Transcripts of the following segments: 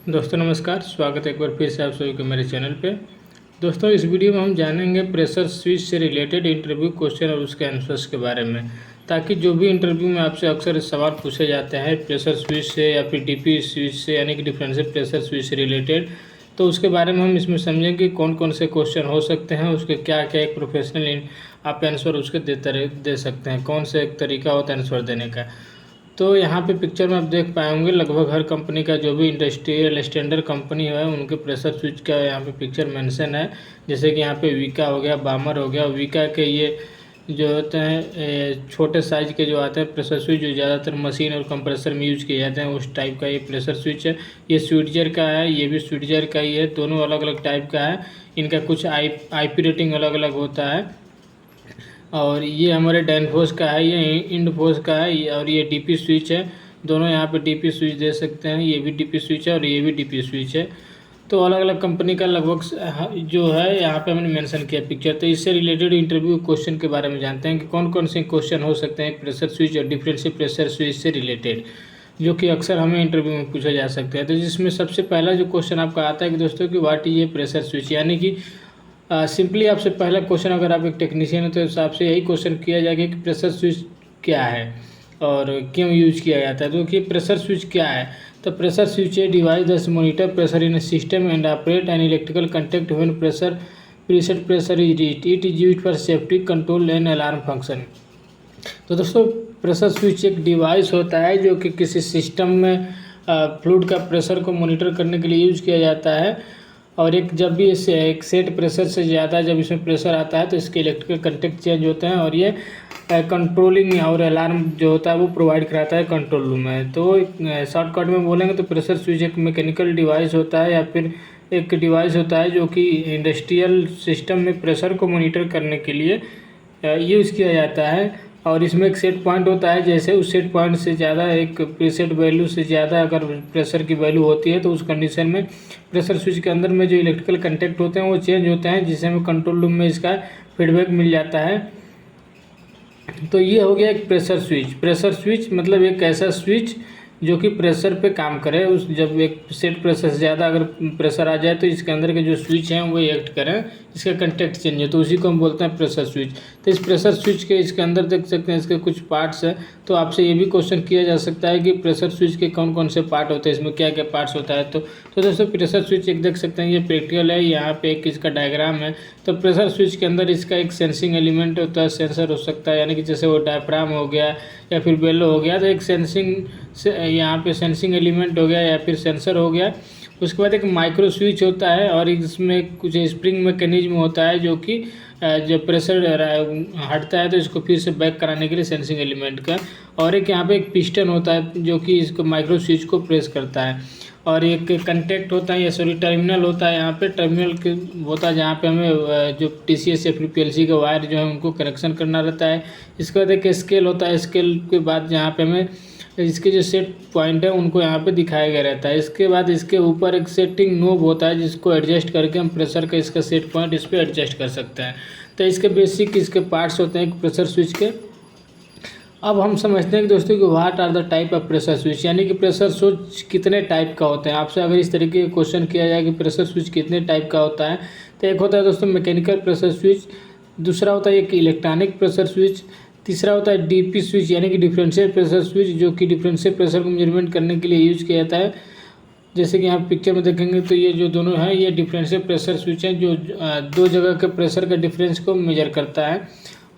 दोस्तों नमस्कार, स्वागत है एक बार फिर से आप सभी के मेरे चैनल पे। दोस्तों इस वीडियो में हम जानेंगे प्रेशर स्विच से रिलेटेड इंटरव्यू क्वेश्चन और उसके आंसर्स के बारे में, ताकि जो भी इंटरव्यू में आपसे अक्सर सवाल पूछे जाते हैं प्रेशर स्विच से या फिर डीपी स्विच से यानी कि डिफरेंशियल प्रेशर स्विच से रिलेटेड, तो उसके बारे में हम इसमें समझेंगे कि कौन कौन से क्वेश्चन हो सकते हैं, उसके क्या क्या एक प्रोफेशनल आप आंसर उसके दे सकते हैं, कौन सा एक तरीका होता है आंसर देने का। तो यहाँ पे पिक्चर में आप देख पाएंगे लगभग हर कंपनी का जो भी इंडस्ट्रियल स्टैंडर्ड कंपनी है उनके प्रेशर स्विच का यहाँ पे पिक्चर मेंशन है। जैसे कि यहाँ पे विका हो गया, बामर हो गया। विका के ये जो होते हैं छोटे साइज के जो आते हैं प्रेशर स्विच, जो ज़्यादातर मशीन और कंप्रेसर में यूज किए जाते हैं, उस टाइप का ये प्रेशर स्विच है। ये स्विट्जर का है, ये भी स्विट्जर का ही है, दोनों अलग अलग टाइप का है। इनका कुछ IP रेटिंग अलग अलग होता है। और ये हमारे डैनफोर्स का है, ये इंडफोर्स का है, और ये डीपी स्विच है। दोनों यहाँ पे डीपी स्विच दे सकते हैं, ये भी डीपी स्विच है और ये भी डीपी स्विच है। तो अलग अलग कंपनी का लगभग जो है यहाँ पे हमने मेंशन किया पिक्चर। तो इससे रिलेटेड इंटरव्यू क्वेश्चन के बारे में जानते हैं कि कौन कौन से क्वेश्चन हो सकते हैं प्रेशर स्विच और डिफरेंशियल प्रेशर स्विच से रिलेटेड, जो कि अक्सर हमें इंटरव्यू में पूछा जा सकता है। तो जिसमें सबसे पहला जो क्वेश्चन आपका आता है कि दोस्तों कि व्हाट इज ये प्रेशर स्विच, यानी कि सिंपली आपसे पहला क्वेश्चन, अगर आप एक टेक्नीशियन हो तो आपसे यही क्वेश्चन किया जाएगा कि प्रेशर स्विच क्या है और क्यों यूज किया जाता है। तो कि प्रेशर स्विच क्या है, तो pressure switch a device that monitor pressure in a system and operate an electrical contact when pressure preset pressure is reached. It is used for safety control and alarm function. तो दोस्तों pressure switch एक device होता है जो कि किसी system में fluid का प्रेशर को मॉनिटर करने के लिए यूज किया जाता है। और एक जब भी इस एक सेट प्रेशर से ज़्यादा जब इसमें प्रेशर आता है तो इसके इलेक्ट्रिकल कंटेक्ट चेंज होते हैं और ये कंट्रोलिंग और अलार्म जो होता है वो प्रोवाइड कराता है कंट्रोल रूम में। तो शॉर्टकट में बोलेंगे तो प्रेशर स्विच एक मैकेनिकल डिवाइस होता है या फिर एक डिवाइस होता है जो कि इंडस्ट्रियल सिस्टम में प्रेशर को मॉनिटर करने के लिए यूज़ किया जाता है। और इसमें एक सेट पॉइंट होता है, जैसे उस सेट पॉइंट से ज़्यादा एक प्रीसेट वैल्यू से ज़्यादा अगर प्रेशर की वैल्यू होती है तो उस कंडीशन में प्रेशर स्विच के अंदर में जो इलेक्ट्रिकल कंटेक्ट होते हैं वो चेंज होते हैं, जिससे हमें कंट्रोल रूम में इसका फीडबैक मिल जाता है। तो ये हो गया एक प्रेशर स्विच। प्रेशर स्विच मतलब एक ऐसा स्विच जो कि प्रेशर पे काम करे। उस जब एक सेट प्रेशर से ज़्यादा अगर प्रेशर आ जाए तो इसके अंदर के जो स्विच हैं वो एक्ट करें, इसका कंटेक्ट चेंज है, तो उसी को हम बोलते हैं प्रेशर स्विच। तो इस प्रेशर स्विच के इसके अंदर देख सकते हैं इसके कुछ पार्ट्स हैं। तो आपसे ये भी क्वेश्चन किया जा सकता है कि प्रेशर स्विच के कौन कौन से पार्ट होते हैं, इसमें क्या क्या पार्ट्स होता है। तो दोस्तों प्रेशर स्विच एक देख सकते हैं, ये प्रैक्टिकल है, यहाँ पे एक इसका डायग्राम है। तो प्रेशर स्विच के अंदर इसका एक सेंसिंग एलिमेंट होता है, सेंसर हो सकता है, यानी कि जैसे वो डायफ्राम हो गया या फिर बेलो हो गया, तो एक सेंसिंग से यहाँ पे सेंसिंग एलिमेंट हो गया या फिर सेंसर हो गया। उसके बाद एक माइक्रो स्विच होता है और इसमें कुछ स्प्रिंग मैकेनिज्म होता है जो कि जब प्रेशर हटता है तो इसको फिर से बैक कराने के लिए सेंसिंग एलिमेंट का। और एक यहाँ पे एक पिस्टन होता है जो कि इसको माइक्रो स्विच को प्रेस करता है। और एक कंटेक्ट होता है या सॉरी टर्मिनल होता है, यहाँ पे टर्मिनल के होता है जहाँ पे हमें जो TCS या फिर PLC का वायर जो है उनको कनेक्शन करना रहता है। इसके बाद एक स्केल होता है, स्केल के बाद जहाँ पे हमें इसके जो सेट पॉइंट है उनको यहाँ पे दिखाया गया रहता है। इसके बाद इसके ऊपर एक सेटिंग नोब होता है जिसको एडजस्ट करके हम प्रेशर का इसका सेट पॉइंट इस पर एडजस्ट कर सकते हैं। तो इसके बेसिक इसके पार्ट्स होते हैं प्रेशर स्विच के। अब हम समझते हैं कि दोस्तों कि what are the type of pressure switch, यानी कि प्रेशर स्विच कितने टाइप का होता है। आपसे अगर इस तरीके का क्वेश्चन किया जाए कि प्रेशर स्विच कितने टाइप का होता है, तो एक होता है दोस्तों मैकेनिकल प्रेशर स्विच, दूसरा होता है एक इलेक्ट्रॉनिक प्रेशर स्विच, तीसरा होता है डीपी स्विच यानी कि डिफरेंशियल प्रेशर स्विच, जो कि डिफरेंशियल प्रेशर को मेजरमेंट करने के लिए यूज किया जाता है। जैसे कि यहाँ पिक्चर में देखेंगे तो ये जो दोनों हैं ये डिफरेंशियल प्रेशर स्विच हैं जो दो जगह के प्रेशर का डिफरेंस को मेजर करता है।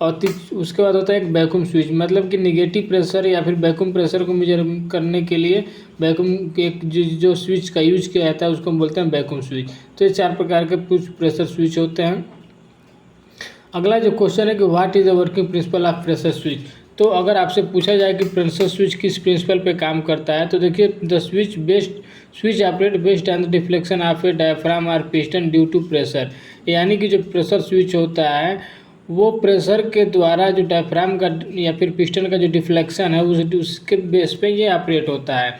और उसके बाद होता है एक वैक्यूम स्विच, मतलब कि निगेटिव प्रेशर या फिर वैक्यूम प्रेशर को मेजर करने के लिए वैक्यूम के एक जो स्विच का यूज किया जाता है उसको हम बोलते हैं वैक्यूम स्विच। तो ये चार प्रकार के कुछ प्रेशर स्विच होते हैं। अगला जो क्वेश्चन है कि what is the working principle of pressure switch. तो अगर आपसे पूछा जाए कि प्रेशर स्विच किस प्रिंसिपल पे काम करता है, तो देखिए the switch operate based on the deflection of A diaphragm और पिस्टन ड्यू टू प्रेशर, यानी कि जो प्रेशर स्विच होता है वो प्रेशर के द्वारा जो डायफ्राम का या फिर पिस्टन का जो डिफ्लेक्शन है उसके बेस पे ये ऑपरेट होता है।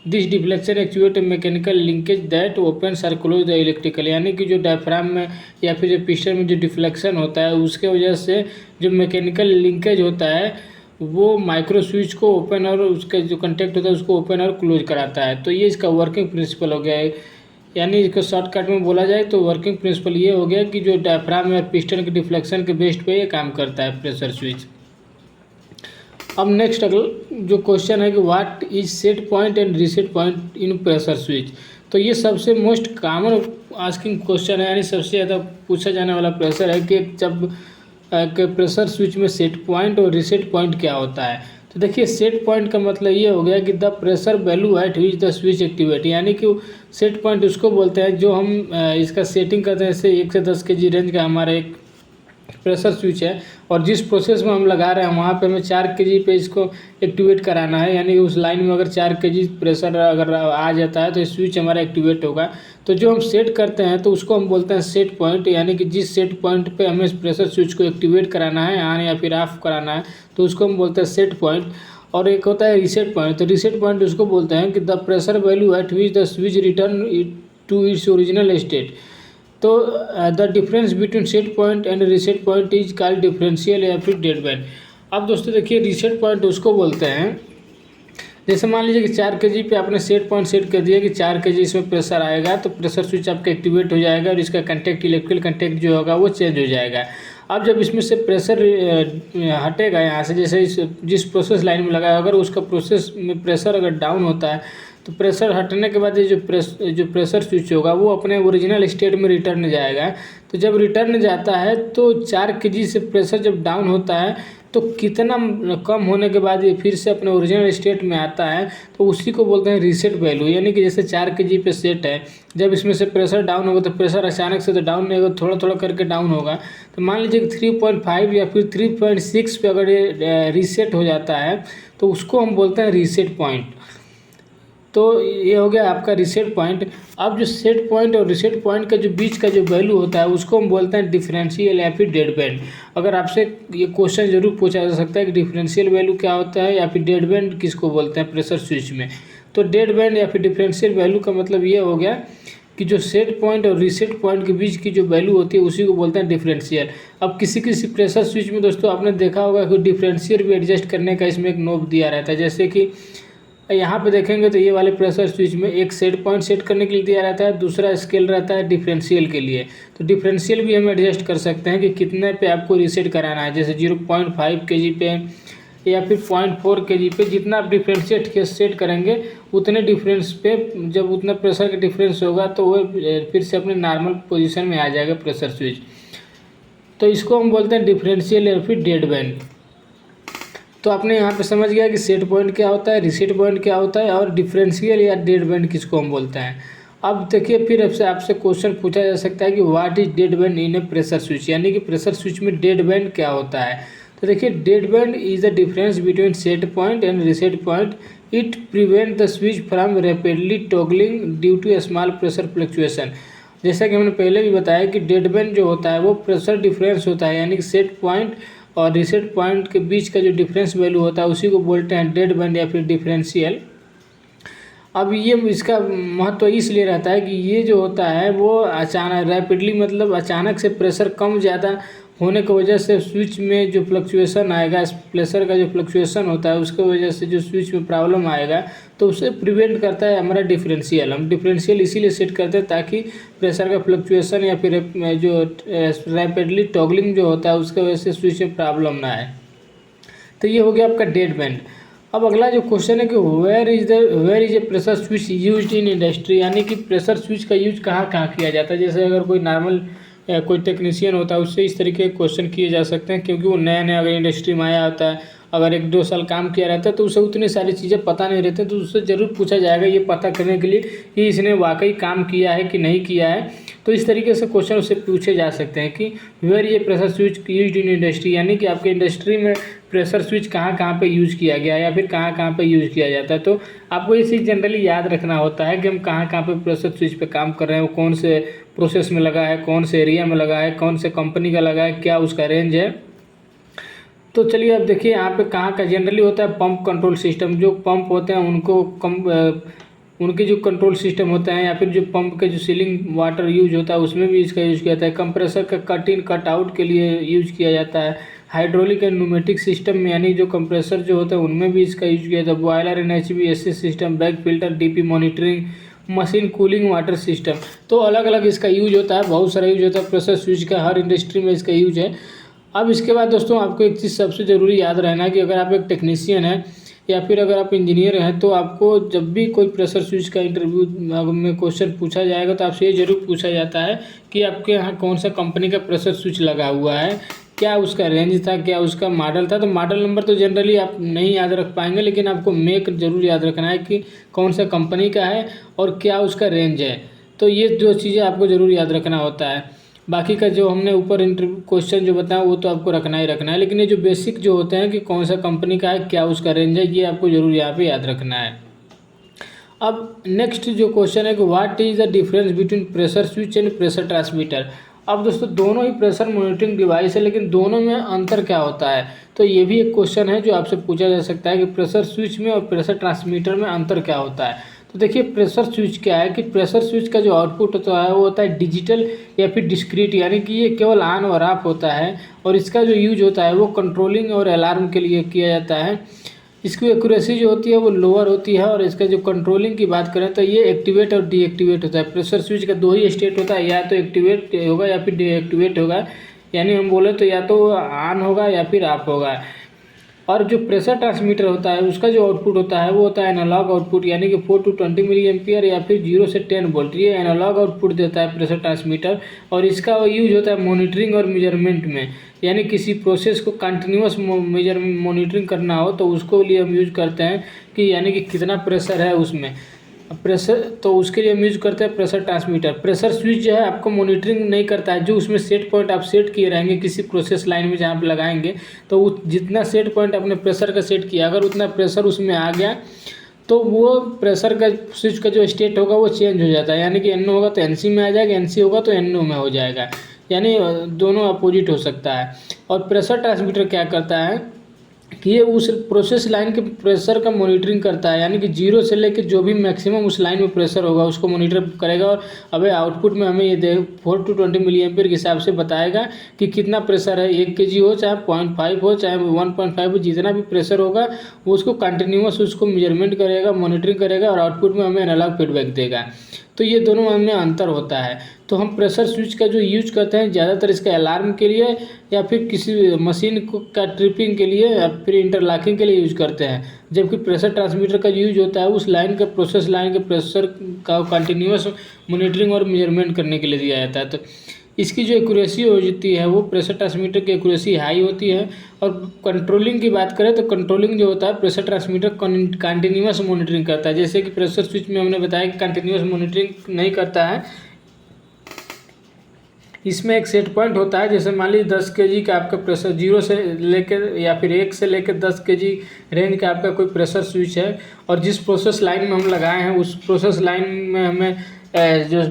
This deflection actuate mechanical linkage that open और क्लोज द इलेक्ट्रिकल, यानी कि जो डायफ्राम में या फिर जो पिस्टन में जो डिफ्लेक्शन होता है उसके वजह से जो मैकेनिकल लिंकेज होता है वो माइक्रो स्विच को ओपन और उसका जो कंटेक्ट होता है उसको ओपन और क्लोज कराता है। तो ये इसका वर्किंग प्रिंसिपल हो गया है। यानी इसको शॉर्टकट में बोला जाए तो वर्किंग प्रिंसिपल ये हो गया कि जो डायफ्राम और पिस्टन के डिफ्लेक्शन के बेस पे ये काम करता है प्रेशर स्विच। अब नेक्स्ट अगला जो क्वेश्चन है कि what is set point and reset point in pressure switch. तो ये सबसे मोस्ट कॉमन आस्किंग क्वेश्चन है, यानी सबसे ज़्यादा पूछा जाने वाला प्रेशर है कि जब प्रेशर स्विच में सेट पॉइंट और रीसेट पॉइंट क्या होता है। तो देखिए सेट पॉइंट का मतलब ये हो गया कि the pressure value at which the switch activate, यानी कि सेट पॉइंट उसको बोलते हैं जो हम इसका सेटिंग करते हैं। जैसे 1 से 10 kg रेंज का हमारा एक प्रेशर स्विच है और जिस प्रोसेस में हम लगा रहे हैं वहाँ पे हमें 4 kg पे इसको एक्टिवेट कराना है, यानी उस लाइन में अगर 4 kg प्रेशर अगर आ जाता है तो स्विच हमारा एक्टिवेट होगा। तो जो हम सेट करते हैं तो उसको हम बोलते हैं सेट पॉइंट, यानी कि जिस सेट पॉइंट पे हमें प्रेशर स्विच को एक्टिवेट कराना है ऑन या फिर ऑफ कराना है तो उसको हम बोलते हैं सेट पॉइंट। और एक होता है रीसेट पॉइंट। तो रीसेट पॉइंट उसको बोलते हैं कि the pressure value at which the switch return to its original state. तो the difference between set point and reset point is called differential या फिर डेड बैंड। अब दोस्तों देखिए रीसेट पॉइंट उसको बोलते हैं, जैसे मान लीजिए कि 4 kg पे आपने सेट पॉइंट सेट कर दिया कि 4 kg इसमें प्रेशर आएगा तो प्रेशर स्विच आपका एक्टिवेट हो जाएगा और इसका कंटेक्ट इलेक्ट्रिकल कंटेक्ट जो होगा वो चेंज हो जाएगा। अब जब इसमें से प्रेशर हटेगा यहाँ से, जैसे जिस प्रोसेस लाइन में लगा है अगर उसका प्रोसेस में प्रेशर अगर डाउन होता है तो प्रेशर हटने के बाद ये जो प्रेशर स्विच होगा वो अपने ओरिजिनल स्टेट में रिटर्न जाएगा। तो जब रिटर्न जाता है तो 4 kg से प्रेशर जब डाउन होता है तो कितना कम होने के बाद ये फिर से अपने ओरिजिनल स्टेट में आता है तो उसी को बोलते हैं रीसेट वैल्यू। यानी कि जैसे 4 kg पे सेट है, जब इसमें से प्रेशर डाउन होगा तो प्रेशर अचानक से तो डाउन नहीं होगा, थोड़ा थोड़ा करके डाउन होगा। तो मान लीजिए कि 3.5 या फिर 3.6 पे अगर ये रीसेट हो जाता है तो उसको हम बोलते हैं रीसेट पॉइंट। तो ये हो गया आपका रीसेट पॉइंट। अब जो सेट पॉइंट और रीसेट पॉइंट का जो बीच का जो वैल्यू होता है उसको हम बोलते हैं डिफरेंशियल या फिर डेड बैंड। अगर आपसे ये क्वेश्चन जरूर पूछा जा सकता है कि डिफरेंशियल वैल्यू क्या होता है या फिर डेड बैंड किसको बोलते हैं प्रेशर स्विच में। तो डेड बैंड या फिर डिफरेंशियल वैल्यू का मतलब ये हो गया कि जो सेट पॉइंट और रीसेट पॉइंट के बीच की जो वैल्यू होती है उसी को बोलते हैं डिफरेंशियल। अब किसी किसी प्रेशर स्विच में दोस्तों आपने देखा होगा कि डिफरेंशियल भी एडजस्ट करने का इसमें एक नोब दिया रहता है। जैसे कि यहाँ पे देखेंगे तो ये वाले प्रेशर स्विच में एक सेट पॉइंट सेट करने के लिए दिया रहता है, दूसरा स्केल रहता है डिफरेंशियल के लिए। तो डिफरेंशियल भी हम एडजस्ट कर सकते हैं कि कितने पे आपको रीसेट कराना है, जैसे 0.5 kg पे या फिर 0.4 kg पे। जितना आप डिफरेंशिएट के सेट करेंगे उतने डिफरेंस पे जब उतना प्रेशर का डिफरेंस होगा तो वो फिर से अपने नॉर्मल पोजीशन में आ जाएगा प्रेशर स्विच। तो इसको हम बोलते हैं डिफरेंशियल या फिर डेड बैंड। तो आपने यहाँ पे समझ गया कि सेट पॉइंट क्या होता है, रीसेट पॉइंट क्या होता है और डिफरेंशियल या डेड बैंड किसको हम बोलते हैं। अब देखिए फिर आपसे क्वेश्चन पूछा जा सकता है कि what is dead band in a pressure switch, यानी कि प्रेशर स्विच में डेड बैंड क्या होता है। तो देखिए dead band is the difference between set point and reset point. It prevent the switch from rapidly toggling due to a small pressure fluctuation. जैसा कि हमने पहले भी बताया कि डेड बैंड जो होता है वो प्रेशर डिफरेंस होता है, यानी कि सेट पॉइंट और रीसेट पॉइंट के बीच का जो डिफरेंस वैल्यू होता है उसी को बोलते हैं डेड बैंड या फिर डिफरेंशियल। अब ये इसका महत्व इसलिए रहता है कि ये जो होता है वो अचानक रैपिडली मतलब अचानक से प्रेशर कम ज़्यादा होने की वजह से स्विच में जो फ्लक्चुएशन आएगा, प्रेशर का जो फ्लक्चुएशन होता है उसके वजह से जो स्विच में प्रॉब्लम आएगा तो उसे प्रिवेंट करता है हमारा डिफरेंशियल। हम डिफरेंशियल इसीलिए सेट करते हैं ताकि प्रेशर का फ्लक्चुएशन या फिर जो रैपिडली टॉगलिंग जो होता है उसके वजह से स्विच में प्रॉब्लम ना आए। तो ये हो गया आपका डेड बैंड। अब अगला जो क्वेश्चन है कि where is a pressure switch used in industry, यानी कि प्रेशर स्विच का यूज कहाँ कहाँ किया जाता है। जैसे अगर कोई नॉर्मल कोई टेक्नीशियन होता है उससे इस तरीके के क्वेश्चन किए जा सकते हैं, क्योंकि वो नया नया अगर इंडस्ट्री में आया होता है, अगर 1-2 साल काम किया रहता है तो उसे उतनी सारी चीज़ें पता नहीं रहती, तो उससे ज़रूर पूछा जाएगा ये पता करने के लिए कि इसने वाकई काम किया है कि नहीं किया है। तो इस तरीके से क्वेश्चन उससे पूछे जा सकते हैं कि वेयर ये pressure switch used in industry, यानी कि आपके इंडस्ट्री में प्रेशर स्विच कहाँ कहाँ पे यूज़ किया गया या फिर कहाँ कहाँ पे यूज़ किया जाता है। तो आपको ये चीज़ जनरली याद रखना होता है कि हम कहाँ कहाँ पे प्रेशर स्विच पे काम कर रहे हैं, वो कौन से प्रोसेस में लगा है, कौन से एरिया में लगा है, कौन से कंपनी का लगा है, क्या उसका रेंज है। तो चलिए अब देखिए यहाँ पे कहाँ का जनरली होता है पंप कंट्रोल सिस्टम। जो पंप होते हैं उनको उनके जो कंट्रोल सिस्टम होते हैं या फिर जो पंप के जो सीलिंग वाटर यूज होता है उसमें भी इसका यूज़ किया जाता है। कंप्रेसर का कट इन कट आउट के लिए यूज किया जाता है। हाइड्रोलिक एंड न्यूमेटिक सिस्टम में यानी जो कंप्रेसर जो होता है उनमें भी इसका यूज किया जाता है। Boiler and HVAC system, back filter, DP monitoring, machine cooling, water system, तो अलग अलग इसका यूज होता है, बहुत सारा यूज होता है प्रेशर स्विच का, हर इंडस्ट्री में इसका यूज है। अब इसके बाद दोस्तों आपको एक चीज़ सबसे ज़रूरी याद रहना है कि अगर आप एक टेक्नीशियन हैं या फिर अगर आप इंजीनियर हैं तो आपको जब भी कोई प्रेशर स्विच का इंटरव्यू में क्वेश्चन पूछा जाएगा तो आपसे ये जरूर पूछा जाता है कि आपके यहाँ कौन सा कंपनी का प्रेशर स्विच लगा हुआ है, क्या उसका रेंज था, क्या उसका मॉडल था। तो मॉडल नंबर तो जनरली आप नहीं याद रख पाएंगे, लेकिन आपको मेक जरूर याद रखना है कि कौन सा कंपनी का है और क्या उसका रेंज है। तो ये दो चीज़ें आपको ज़रूर याद रखना होता है। बाकी का जो हमने ऊपर इंटरव्यू क्वेश्चन जो बताया वो तो आपको रखना ही रखना है, लेकिन ये जो बेसिक जो होते हैं कि कौन सा कंपनी का है, क्या उसका रेंज है, ये आपको ज़रूर यहाँ पे याद रखना है। अब नेक्स्ट जो क्वेश्चन है कि what is the difference between pressure switch and pressure transmitter. अब दोस्तों दोनों ही प्रेशर मॉनिटरिंग डिवाइस है, लेकिन दोनों में अंतर क्या होता है, तो ये भी एक क्वेश्चन है जो आपसे पूछा जा सकता है कि प्रेशर स्विच में और प्रेशर ट्रांसमीटर में अंतर क्या होता है। तो देखिए प्रेशर स्विच क्या है कि प्रेशर स्विच का जो आउटपुट होता है वो होता है डिजिटल या फिर डिस्क्रीट, यानी कि ये केवल ऑन और ऑफ होता है, और इसका जो यूज होता है वो कंट्रोलिंग और अलार्म के लिए किया जाता है। इसकी एक्यूरेसी जो होती है वो लोअर होती है, और इसका जो कंट्रोलिंग की बात करें तो ये एक्टिवेट और डीएक्टिवेट होता है। प्रेशर स्विच का दो ही स्टेट होता है, या तो एक्टिवेट होगा या फिर डीएक्टिवेट होगा, यानी हम बोले तो या तो ऑन होगा या फिर ऑफ होगा। और जो प्रेशर ट्रांसमीटर होता है उसका जो आउटपुट होता है वो होता है एनालॉग आउटपुट, यानी कि 4 to 20 मिली एम्पियर या फिर 0 से 10 वोल्ट, ये एनालॉग आउटपुट देता है प्रेशर ट्रांसमीटर। और इसका यूज होता है मॉनिटरिंग और मेजरमेंट में, यानी किसी प्रोसेस को कंटिन्यूस मॉनिटरिंग करना हो तो उसको लिए हम यूज करते हैं कि यानी कि कितना प्रेशर है उसमें प्रेशर, तो उसके लिए हम यूज करते हैं प्रेशर ट्रांसमीटर। प्रेशर स्विच जो है आपको मॉनिटरिंग नहीं करता है, जो उसमें सेट पॉइंट आप सेट किए रहेंगे किसी प्रोसेस लाइन में जहाँ पे लगाएंगे, तो जितना सेट पॉइंट आपने प्रेशर का सेट किया अगर उतना प्रेशर उसमें आ गया तो वो प्रेशर का स्विच का जो स्टेट होगा वो चेंज हो जाता है, यानी कि NO होगा तो NC में आ जाएगा, NC होगा तो NO में हो जाएगा, यानी दोनों अपोजिट हो सकता है। और प्रेशर ट्रांसमीटर क्या करता है कि ये उस प्रोसेस लाइन के प्रेशर का मॉनिटरिंग करता है, यानी कि 0 से लेकर जो भी मैक्सिमम उस लाइन में प्रेशर होगा उसको मॉनिटर करेगा, और अबे आउटपुट में हमें ये 4 to 20 मिली एम्पियर के हिसाब से बताएगा कि कितना प्रेशर है, 1 kg हो चाहे 0.5 हो चाहे 1.5 हो, जितना भी प्रेशर होगा वो उसको कंटिन्यूस उसको मेजरमेंट करेगा, मॉनिटरिंग करेगा और आउटपुट में हमें एनालॉग फीडबैक देगा। तो ये दोनों में अंतर होता है। तो हम प्रेशर स्विच का जो यूज करते हैं ज़्यादातर इसका अलार्म के लिए या फिर किसी मशीन का ट्रिपिंग के लिए या फिर इंटरलॉकिंग के लिए यूज करते हैं, जबकि प्रेशर ट्रांसमीटर का यूज होता है उस लाइन का प्रोसेस लाइन के प्रेशर का कंटिन्यूस मॉनिटरिंग और मेजरमेंट करने के लिए दिया जाता है। तो इसकी जो एक्यूरेसी होती है वो प्रेशर ट्रांसमीटर की एक्यूरेसी हाई होती है। और कंट्रोलिंग की बात करें तो कंट्रोलिंग जो होता है प्रेशर ट्रांसमीटर कंटिन्यूस मॉनिटरिंग करता है, जैसे कि प्रेशर स्विच में हमने बताया कि कंटिन्यूस मॉनिटरिंग नहीं करता है, इसमें एक सेट पॉइंट होता है। जैसे मान लीजिए 10 kg का आपका प्रेशर 0 से लेकर या फिर 1 से लेकर 10 kg रेंज का आपका कोई प्रेशर स्विच है, और जिस प्रोसेस लाइन में हम लगाए हैं उस प्रोसेस लाइन में हमें जो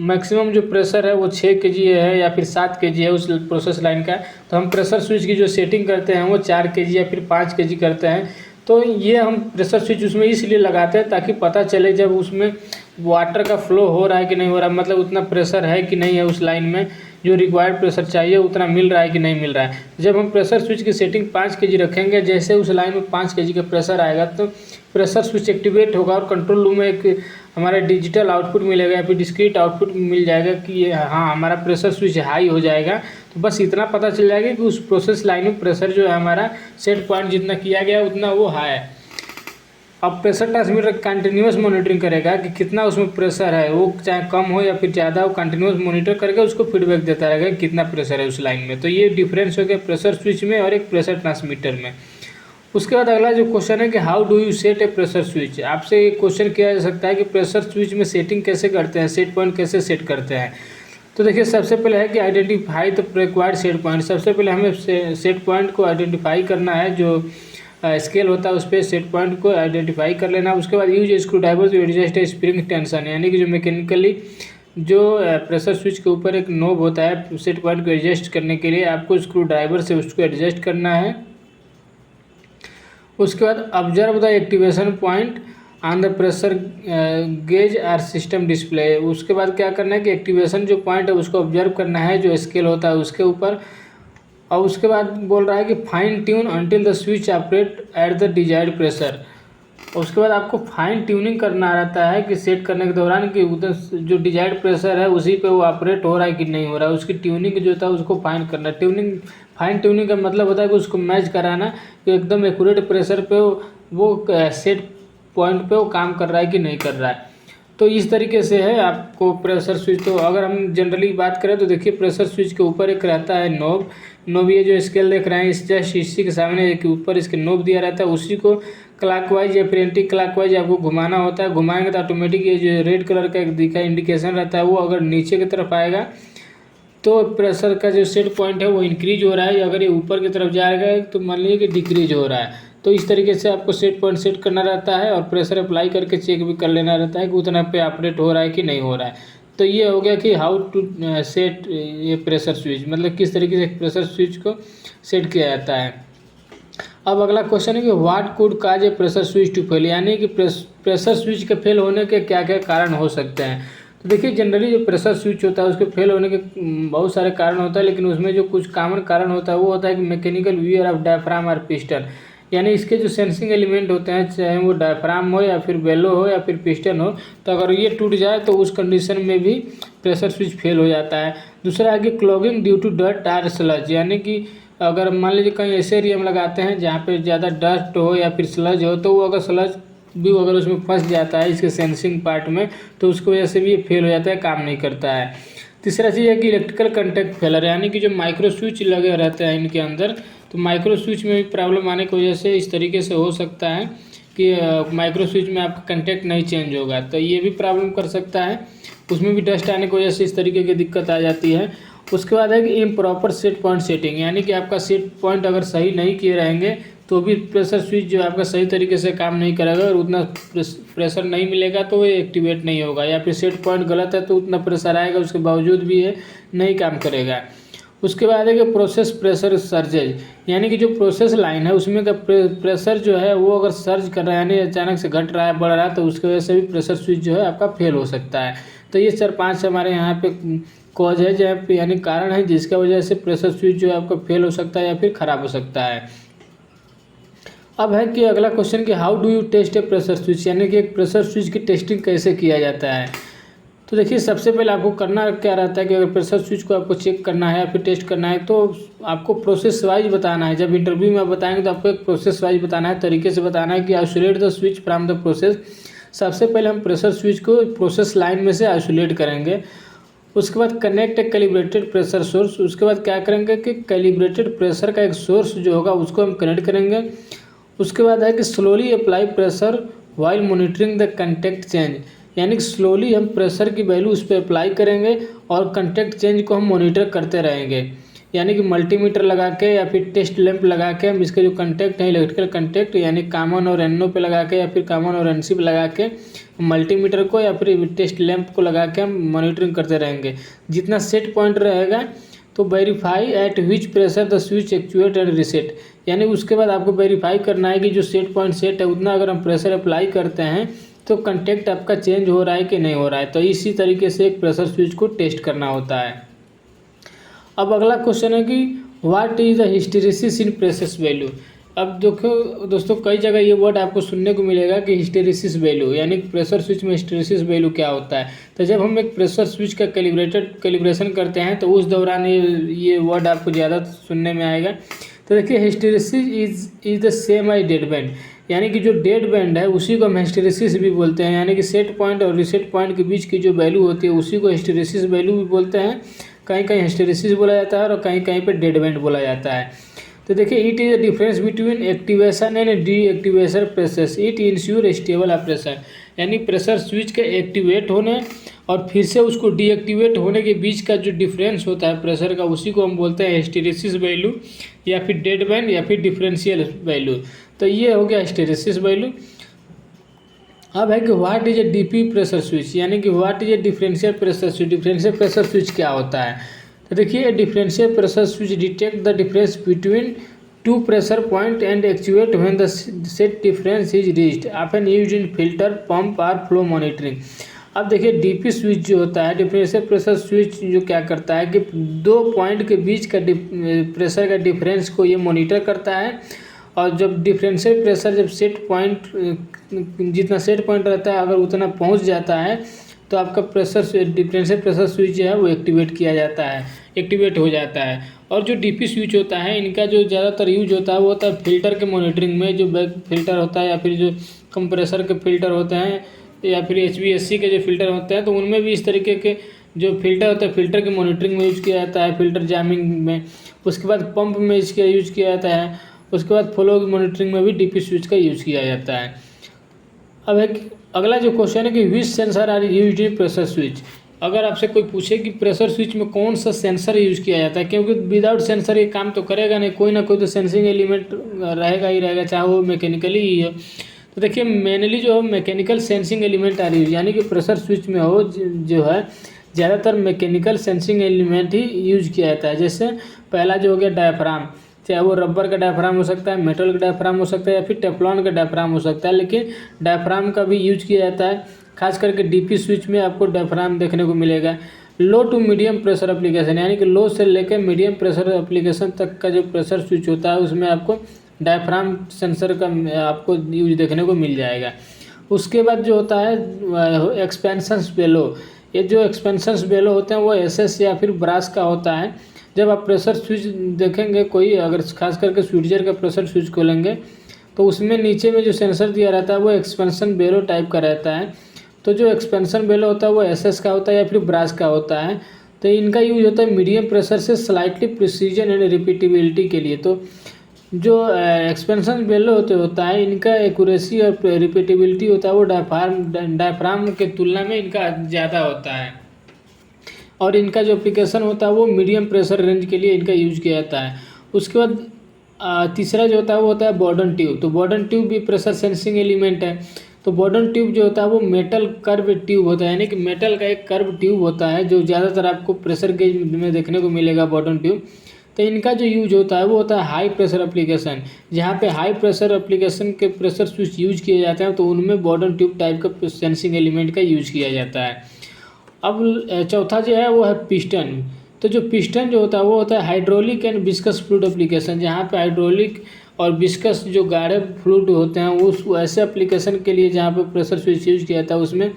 मैक्सिमम जो प्रेशर है वो 6 kg है या फिर 7 kg है उस प्रोसेस लाइन का, तो हम प्रेशर स्विच की जो सेटिंग करते हैं वो 4 kg या फिर 5 kg करते हैं। तो ये हम प्रेशर स्विच उसमें इसलिए लगाते हैं ताकि पता चले जब उसमें वाटर का फ्लो हो रहा है कि नहीं हो रहा, मतलब उतना प्रेशर है कि नहीं है उस लाइन में, जो रिक्वायर्ड प्रेशर चाहिए उतना मिल रहा है कि नहीं मिल रहा है। जब हम प्रेशर स्विच की सेटिंग 5 kg रखेंगे, जैसे उस लाइन में 5 kg का प्रेशर आएगा तो प्रेशर स्विच एक्टिवेट होगा और कंट्रोल रूम में एक हमारा डिजिटल आउटपुट मिलेगा या फिर डिस्क्रीट आउटपुट मिल जाएगा कि ये हाँ हमारा प्रेशर स्विच हाई हो जाएगा। तो बस इतना पता चल जाएगा कि उस प्रोसेस लाइन में प्रेशर जो है हमारा सेट पॉइंट जितना किया गया उतना वो हाई है। अब प्रेशर ट्रांसमीटर कंटिन्यूस मॉनिटरिंग करेगा कि कितना उसमें प्रेशर है, वो चाहे कम हो या फिर ज़्यादा, वो कंटिन्यूस मॉनिटर करके उसको फीडबैक देता रहेगा कि कितना प्रेशर है उस लाइन में। तो ये डिफरेंस हो गया प्रेशर स्विच में और एक प्रेशर ट्रांसमीटर में। उसके बाद अगला जो क्वेश्चन है कि how do you set A pressure switch. आपसे ये क्वेश्चन किया जा सकता है कि प्रेशर स्विच में सेटिंग कैसे करते हैं, सेट पॉइंट कैसे सेट करते हैं। तो देखिए सबसे पहले है कि identify the required set point. सबसे पहले हमें सेट पॉइंट को आइडेंटिफाई करना है, जो स्केल होता है उस पर सेट पॉइंट को आइडेंटिफाई कर लेना। उसके बाद use screwdriver to adjust spring tension, यानी कि जो मैकेनिकली जो प्रेशर स्विच के ऊपर एक नोब होता है सेट पॉइंट को एडजस्ट करने के लिए, आपको स्क्रू ड्राइवर से उसको एडजस्ट करना है। उसके बाद observe the activation point on the pressure gauge or system display. उसके बाद क्या करना है कि एक्टिवेशन जो पॉइंट है उसको ऑब्जर्व करना है जो स्केल होता है उसके ऊपर। और उसके बाद बोल रहा है कि fine tune until the switch operate at the desired pressure. उसके बाद आपको फाइन ट्यूनिंग करना रहता है कि सेट करने के दौरान कि उधर जो डिजायर्ड प्रेशर है उसी पे वो ऑपरेट हो रहा है कि नहीं हो रहा है, उसकी ट्यूनिंग जो था उसको फाइन करना। फाइन ट्यूनिंग का मतलब होता है कि उसको मैच कराना कि एकदम एक्यूरेट प्रेशर पे वो सेट पॉइंट पे वो काम कर रहा है कि नहीं कर रहा है। तो इस तरीके से है आपको प्रेशर स्विच। तो अगर हम जनरली बात करें तो देखिए प्रेशर स्विच के ऊपर एक रहता है नोब। ये जो स्केल देख रहे हैं इस जस्ट इसी के सामने एक ऊपर इसके नोब दिया रहता है, उसी को क्लॉकवाइज या फिर एंटी क्लॉकवाइज आपको घुमाना होता है। घुमाएंगे तो ऑटोमेटिक ये जो रेड कलर का एक दिखा इंडिकेशन रहता है वो अगर नीचे की तरफ आएगा तो प्रेशर का जो सेट पॉइंट है वो इंक्रीज हो रहा है, अगर ये ऊपर की तरफ जाएगा तो मान लीजिए कि डिक्रीज हो रहा है। तो इस तरीके से आपको सेट पॉइंट सेट करना रहता है और प्रेशर अप्लाई करके चेक भी कर लेना रहता है कि उतना पे ऑपरेट हो रहा है कि नहीं हो रहा है। तो ये हो गया कि हाउ टू सेट ये प्रेशर स्विच, मतलब किस तरीके से प्रेशर स्विच को सेट किया जाता है। अब अगला क्वेश्चन है कि what could cause a pressure switch to fail, यानी कि प्रेशर स्विच के फेल होने के क्या क्या कारण हो सकते हैं। तो देखिए जनरली जो प्रेशर स्विच होता है उसके फेल होने के बहुत सारे कारण होता है, लेकिन उसमें जो कुछ कॉमन कारण होता है वो होता है कि मैकेनिकल वियर ऑफ डायफ्राम और पिस्टन, यानी इसके जो सेंसिंग एलिमेंट होते हैं चाहे वो डायफ्राम हो या फिर बेलो हो या फिर पिस्टन हो, तो अगर ये टूट जाए तो उस कंडीशन में भी प्रेशर स्विच फेल हो जाता है। दूसरा है कि क्लॉगिंग ड्यू टू डस्ट और स्लज, यानी कि अगर मान लीजिए कहीं ऐसे एरिया में लगाते हैं जहाँ पे ज़्यादा डस्ट हो या फिर स्लज हो, तो वो अगर स्लज भी अगर उसमें फंस जाता है इसके सेंसिंग पार्ट में तो उसकी वजह से भी ये फेल हो जाता है, काम नहीं करता है। तीसरा चीज़ है कि इलेक्ट्रिकल कंटेक्ट फेलर, यानी कि जो माइक्रो स्विच लगे रहते हैं इनके अंदर, तो माइक्रो स्विच में भी प्रॉब्लम आने की वजह से इस तरीके से हो सकता है कि माइक्रो स्विच में आपका कंटेक्ट नहीं चेंज होगा, तो ये भी प्रॉब्लम कर सकता है, उसमें भी डस्ट आने की वजह से इस तरीके की दिक्कत आ जाती है। उसके बाद है कि इम्प्रॉपर सेट पॉइंट सेटिंग, यानी कि आपका सेट पॉइंट अगर सही नहीं किए रहेंगे तो भी प्रेशर स्विच जो आपका सही तरीके से काम नहीं करेगा और उतना प्रेशर नहीं मिलेगा तो वो एक्टिवेट नहीं होगा, या फिर सेट पॉइंट गलत है तो उतना प्रेशर आएगा उसके बावजूद भी ये नहीं काम करेगा। उसके बाद है कि प्रोसेस प्रेशर सर्जेज, यानी कि जो प्रोसेस लाइन है उसमें का प्रेशर जो है वो अगर सर्ज कर रहा है यानी अचानक से घट रहा है बढ़ रहा है तो उसकी वजह से भी प्रेशर स्विच जो है आपका फेल हो सकता है। तो ये 4-5 हमारे यहाँ पे कॉज है जहाँ पे यानी कारण है जिसका वजह से प्रेशर स्विच जो है आपका फेल हो सकता है या फिर ख़राब हो सकता है। अब है कि अगला क्वेश्चन कि how do you test a pressure switch, यानी कि एक प्रेशर स्विच की टेस्टिंग कैसे किया जाता है। तो देखिए सबसे पहले आपको करना क्या रहता है कि अगर प्रेशर स्विच को आपको चेक करना है या फिर टेस्ट करना है तो आपको प्रोसेस वाइज बताना है। जब इंटरव्यू में आप बताएंगे तो आपको एक प्रोसेस वाइज बताना है, तरीके से बताना है कि isolate the switch from the process. सबसे पहले हम प्रेशर स्विच को प्रोसेस लाइन में से आइसोलेट करेंगे। उसके बाद कनेक्ट ए कैलिब्रेटेड प्रेशर सोर्स, उसके बाद क्या करेंगे कि कैलिब्रेटेड प्रेशर का एक सोर्स जो होगा उसको हम कनेक्ट करेंगे। उसके बाद है कि slowly apply pressure while monitoring the contact change, यानी कि स्लोली हम प्रेशर की वैल्यू उस पर अप्लाई करेंगे और कंटेक्ट चेंज को हम मॉनिटर करते रहेंगे, यानी कि मल्टीमीटर लगा के या फिर टेस्ट लैंप लगा के हम इसके जो कंटेक्ट है इलेक्ट्रिकल कंटेक्ट यानी कॉमन और एनओ पे लगा के या फिर कॉमन और एनसी पे लगा के मल्टीमीटर को या फिर टेस्ट लैंप को लगा के हम मॉनिटरिंग करते रहेंगे। जितना सेट पॉइंट रहेगा तो verify eight which pressure the switch actuate and reset, यानी उसके बाद आपको वेरीफाई करना है कि जो सेट पॉइंट सेट है उतना अगर हम प्रेशर अप्लाई करते हैं तो कंटेक्ट आपका चेंज हो रहा है कि नहीं हो रहा है। तो इसी तरीके से एक प्रेशर स्विच को टेस्ट करना होता है। अब अगला क्वेश्चन है कि what is the hysteresis in pressure value. अब देखो दोस्तों कई जगह ये वर्ड आपको सुनने को मिलेगा कि हिस्टेरिसिस वैल्यू, यानी प्रेशर स्विच में हिस्टेरिसिस वैल्यू क्या होता है। तो जब हम एक प्रेशर स्विच का कैलिब्रेशन करते हैं तो उस दौरान ये वर्ड आपको ज़्यादा सुनने में आएगा। तो देखिए hysteresis is the same as dead band, यानी कि जो डेड बैंड है उसी को हम हिस्टेरिसिस भी बोलते हैं, यानी कि सेट पॉइंट और रिसेट पॉइंट के बीच की जो वैल्यू होती है उसी को हिस्टेरिसिस वैल्यू भी बोलते हैं। कहीं कहीं हिस्टेरिसिस बोला जाता है और कहीं कहीं पे डेड बैंड बोला जाता है। तो देखिए it is the difference between activation and D activation pressure, it ensure stable operation, यानी प्रेशर स्विच के एक्टिवेट होने और फिर से उसको डीएक्टिवेट होने के बीच का जो डिफरेंस होता है प्रेशर का उसी को हम बोलते हैं हिस्टेरिसिस वैल्यू या फिर डेड बैंड या फिर डिफरेंशियल वैल्यू। तो ये हो गया हिस्टेरिसिस वैल्यू। अब है कि what is a DP pressure switch, यानी कि what is a differential pressure switch. Differential pressure switch क्या होता है। तो देखिए differential pressure switch detect the difference between two pressure point and actuate when the set difference is reached, often used in filter pump और flow monitoring. अब देखिए DP switch जो होता है, डिफरेंशियल प्रेशर स्विच, जो क्या करता है कि 2 पॉइंट के बीच का प्रेशर का डिफरेंस को ये मॉनिटर करता है। और जब डिफरेंशियल प्रेशर जब सेट पॉइंट जितना सेट पॉइंट रहता है अगर उतना पहुंच जाता है तो आपका प्रेशर डिफरेंशियल प्रेशर स्विच जो है वो एक्टिवेट किया जाता है, एक्टिवेट हो जाता है। और जो डीपी स्विच होता है इनका जो ज़्यादातर यूज होता है वो होता है फिल्टर के मॉनिटरिंग में, जो बैक फिल्टर होता है या फिर जो कंप्रेसर के फिल्टर होते हैं या फिर HVAC के जो फिल्टर होते हैं, तो उनमें भी इस तरीके के जो फिल्टर होता है फिल्टर की मॉनिटरिंग में यूज किया जाता है, फिल्टर जैमिंग में। उसके बाद पंप में इसका यूज किया जाता है। उसके बाद फ्लो की मॉनिटरिंग में भी डीपी स्विच का यूज किया जाता है। अब एक अगला जो क्वेश्चन है कि which sensor are used in pressure switch. अगर आपसे कोई पूछे कि प्रेशर स्विच में कौन सा सेंसर यूज किया जाता है, क्योंकि विदाउट सेंसर ये काम तो करेगा नहीं, कोई ना कोई तो सेंसिंग एलिमेंट रहेगा ही रहेगा, चाहे वो मैकेनिकली ही हो। तो देखिए मेनली जो मैकेनिकल सेंसिंग एलिमेंट आ रही है, यानी कि प्रेशर स्विच में हो जो है ज़्यादातर मैकेनिकल सेंसिंग एलिमेंट ही यूज किया जाता है। जैसे पहला जो हो गया डायफ्राम, चाहे वो रबर का डायफ्राम हो सकता है, मेटल का डायफ्राम हो सकता है या फिर टेफ्लॉन का डायफ्राम हो सकता है, लेकिन डायफ्राम का भी यूज किया जाता है। खास करके डीपी स्विच में आपको डायफ्राम देखने को मिलेगा। लो टू मीडियम प्रेशर एप्लीकेशन, यानी कि लो से लेकर मीडियम प्रेशर एप्लीकेशन तक का जो प्रेशर स्विच होता है उसमें आपको डायफ्राम सेंसर का आपको यूज देखने को मिल जाएगा। उसके बाद जो होता है एक्सपेंशन बेलो, ये जो एक्सपेंशन बेलो होते हैं वो SS या फिर ब्रास का होता है। जब आप प्रेशर स्विच देखेंगे कोई, अगर खास करके स्विट्चर का प्रेशर स्विच खोलेंगे तो उसमें नीचे में जो सेंसर दिया रहता है वो एक्सपेंशन बेलो टाइप का रहता है। तो जो एक्सपेंशन बेलो होता है वो SS का होता है या फिर ब्रास का होता है। तो इनका यूज होता है मीडियम प्रेशर से स्लाइटली प्रिसीजन एंड रिपीटेबिलिटी के लिए। तो जो एक्सपेंशन बेलो होता है इनका एक्यूरेसी और रिपीटेबिलिटी होता है वो डायफ्राम के तुलना में इनका ज़्यादा होता है। और इनका जो एप्लीकेशन होता है वो मीडियम प्रेशर रेंज के लिए इनका यूज किया जाता है। उसके बाद तीसरा जो होता है वो होता है बॉर्डन ट्यूब। तो बॉर्डन ट्यूब भी प्रेशर सेंसिंग एलिमेंट है। तो बॉर्डन ट्यूब जो होता है वो मेटल कर्व ट्यूब होता है, यानी कि मेटल का एक कर्व ट्यूब होता है जो ज़्यादातर आपको प्रेशर गेज में देखने को मिलेगा बॉर्डन ट्यूब। तो इनका जो यूज होता है वो होता है हाई प्रेशर एप्लीकेशन। जहाँ पे हाई प्रेशर एप्लीकेशन के प्रेशर स्विच यूज किए जाते हैं तो उनमें बॉर्डन ट्यूब टाइप का सेंसिंग एलिमेंट का यूज किया जाता है। अब चौथा जो है वो है पिस्टन। तो जो पिस्टन जो होता है वो होता है hydraulic and viscous fluid application. जहाँ पे हाइड्रोलिक और विस्कस जो गाढ़े फ्लूइड होते हैं उस ऐसे एप्लीकेशन के लिए जहाँ पे प्रेशर स्विच यूज किया जाता है उसमें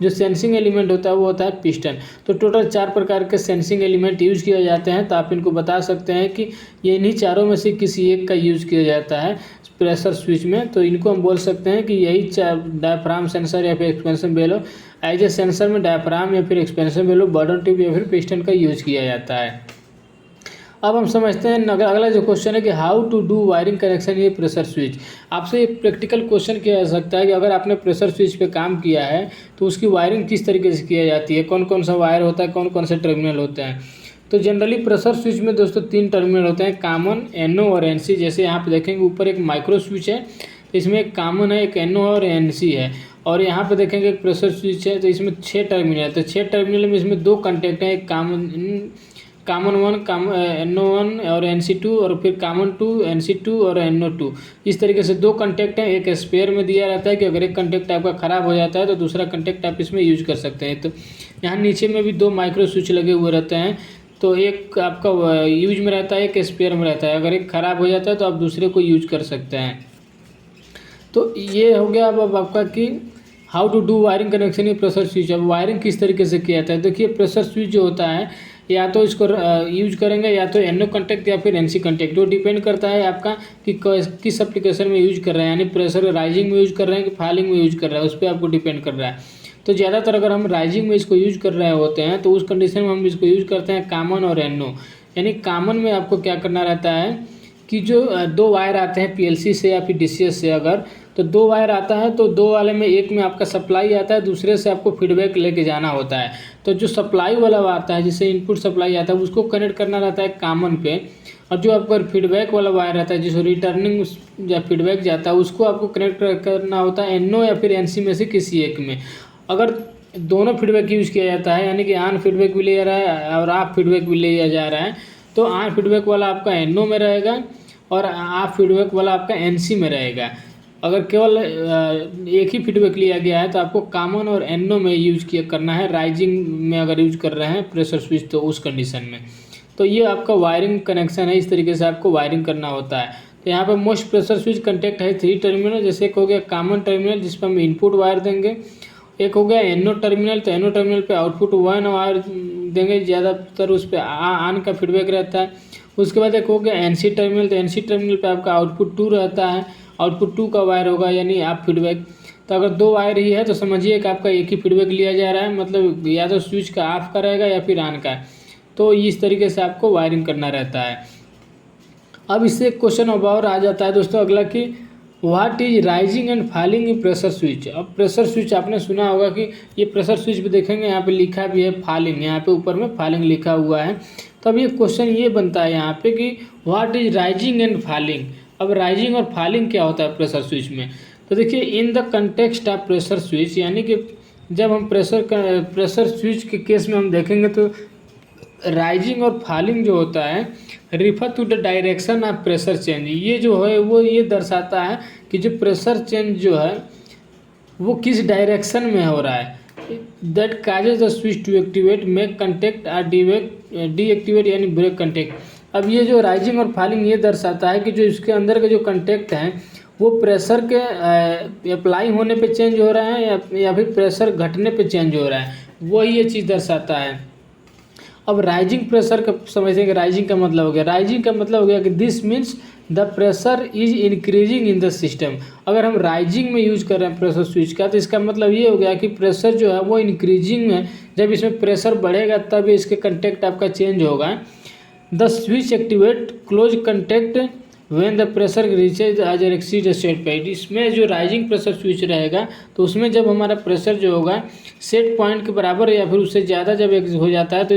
जो सेंसिंग एलिमेंट होता है वो होता है पिस्टन। तो टोटल 4 प्रकार के सेंसिंग एलिमेंट यूज किए जाते हैं। तो आप इनको बता सकते हैं कि ये इन्हीं चारों में से किसी एक का यूज किया जाता है प्रेशर स्विच में। तो इनको हम बोल सकते हैं कि यही डायफ्राम सेंसर या फिर expansion bellow. As a sensor में डायफ्राम या फिर एक्सपेंशन बेलो, बॉर्डन ट्यूब या फिर पिस्टन का यूज किया जाता है। अब हम समझते हैं अगला जो क्वेश्चन है कि how to do wiring connection ये प्रेशर स्विच। आपसे एक प्रैक्टिकल क्वेश्चन किया जा सकता है कि अगर आपने प्रेशर स्विच पे काम किया है तो उसकी वायरिंग किस तरीके से की जाती है, कौन कौन सा वायर होता है, कौन कौन से टर्मिनल होते हैं। तो जनरली प्रेशर स्विच में दोस्तों 3 टर्मिनल होते हैं, कॉमन, NO और NC। जैसे यहाँ पे देखेंगे ऊपर एक माइक्रो स्विच है तो इसमें एक कॉमन है, एक NO और NC है। और यहाँ पे देखेंगे एक प्रेशर स्विच है तो इसमें 6 टर्मिनल है। तो 6 टर्मिनल में इसमें 2 कंटेक्ट हैं, एक कॉमन 1 NO1 और NC2 और फिर कॉमन 2 NC2 और NO2। इस तरीके से 2 कंटेक्ट हैं। एक स्पेयर में दिया रहता है कि अगर एक कंटेक्ट आपका ख़राब हो जाता है तो दूसरा कंटेक्ट आप इसमें यूज कर सकते हैं। तो यहाँ नीचे में भी 2 माइक्रो स्विच लगे हुए रहते हैं। तो एक आपका यूज में रहता है, एक स्पेयर में रहता है। अगर एक ख़राब हो जाता है तो आप दूसरे को यूज कर सकते हैं। तो ये हो गया अब आपका कि how to do wiring connection in pressure switch. अब वायरिंग किस तरीके से किया जाता है। देखिए प्रेशर स्विच जो होता है या तो इसको यूज करेंगे या तो NO कंटेक्ट या फिर NC कंटेक्ट। वो डिपेंड करता है आपका कि किस एप्लीकेशन में यूज कर रहे हैं, यानी प्रेशर राइजिंग में यूज कर रहे हैं कि फॉलिंग में यूज कर रहे हैं, उस पर आपको डिपेंड कर रहा है। तो ज़्यादातर अगर हम राइजिंग में इसको यूज कर रहे होते हैं तो उस कंडीशन में हम इसको यूज करते हैं कॉमन और NO। यानी कॉमन में आपको क्या करना रहता है कि जो 2 वायर आते हैं PLC से या फिर DCS से, अगर तो 2 वायर आता है तो 2 वाले में एक में आपका सप्लाई आता है, दूसरे से आपको फीडबैक लेके जाना होता है। तो जो सप्लाई वाला आता है जिससे इनपुट सप्लाई आता है उसको कनेक्ट करना रहता है कॉमन पे। और जो आपका फीडबैक वाला वायर रहता है जिसको रिटर्निंग या फीडबैक जाता है उसको आपको कनेक्ट करना होता है NO या फिर NC में से किसी एक में। अगर दोनों फीडबैक यूज किया जाता है यानी कि ऑन फीडबैक भी ले जा रहा है और ऑफ फीडबैक भी ले जा रहा है तो ऑन फीडबैक वाला आपका NO में रहेगा और ऑफ फीडबैक वाला आपका NC में रहेगा। अगर केवल एक ही फीडबैक लिया गया है तो आपको कॉमन और एनो में यूज करना है। राइजिंग में अगर यूज कर रहे हैं प्रेशर स्विच तो उस कंडीशन में। तो ये आपका वायरिंग कनेक्शन है, इस तरीके से आपको वायरिंग करना होता है। तो यहाँ पर मोस्ट प्रेशर स्विच कंटेक्ट है 3 टर्मिनल, जैसे एक हो गया कॉमन टर्मिनल जिस पर हम इनपुट वायर देंगे, एक हो गया एनो टर्मिनल, तो एनो टर्मिनल पे आउटपुट 1 वायर देंगे, ज़्यादातर उस पर ऑन का फीडबैक रहता है। उसके बाद एक हो गया एनसी टर्मिनल, तो एनसी टर्मिनल पे आपका आउटपुट 2 रहता है, आउटपुट 2 का वायर होगा यानी आप फीडबैक। तो अगर 2 वायर ही है तो समझिए कि आपका एक ही फीडबैक लिया जा रहा है, मतलब या तो स्विच का ऑफ का रहेगा या फिर ऑन का। तो इस तरीके से आपको वायरिंग करना रहता है। अब इससे क्वेश्चन और आ जाता है दोस्तों अगला कि what is rising and falling in pressure switch. अब प्रेशर स्विच आपने सुना होगा कि ये प्रेशर स्विच पे देखेंगे यहाँ पे लिखा भी है फॉलिंग, यहाँ पे ऊपर में फॉलिंग लिखा हुआ है। तो अब ये क्वेश्चन ये बनता है यहाँ पे कि what is rising and falling. अब राइजिंग और फॉलिंग क्या होता है प्रेशर स्विच में, तो देखिए in the context of pressure switch, यानी कि जब हम प्रेशर स्विच के केस में हम देखेंगे तो राइजिंग और फॉलिंग जो होता है refer to the direction of pressure change. ये जो है वो ये दर्शाता है कि जो प्रेशर चेंज जो है वो किस डायरेक्शन में हो रहा है। That causes the switch to activate, make contact और डीएक्टिवेट यानी ब्रेक कंटेक्ट। अब ये जो राइजिंग और फॉलिंग ये दर्शाता है कि जो इसके अंदर के जो कंटेक्ट हैं वो प्रेशर के अप्लाई होने पे चेंज हो रहा है या फिर प्रेशर घटने पे चेंज हो रहा है, वही ये चीज़ दर्शाता है। अब राइजिंग प्रेशर का समझेंगे, राइजिंग का मतलब हो गया, राइजिंग का मतलब हो गया कि this means the pressure is increasing in the system. अगर हम राइजिंग में यूज कर रहे हैं प्रेशर स्विच का तो इसका मतलब ये हो गया कि प्रेशर जो है वो इंक्रीजिंग में, जब इसमें प्रेशर बढ़ेगा तब इसके कंटेक्ट आपका चेंज होगा। The switch activate close contact when the pressure reaches as exceed set point. इसमें जो राइजिंग प्रेशर स्विच रहेगा तो उसमें जब हमारा प्रेशर जो होगा सेट पॉइंट के बराबर या फिर उससे ज़्यादा जब हो जाता है तो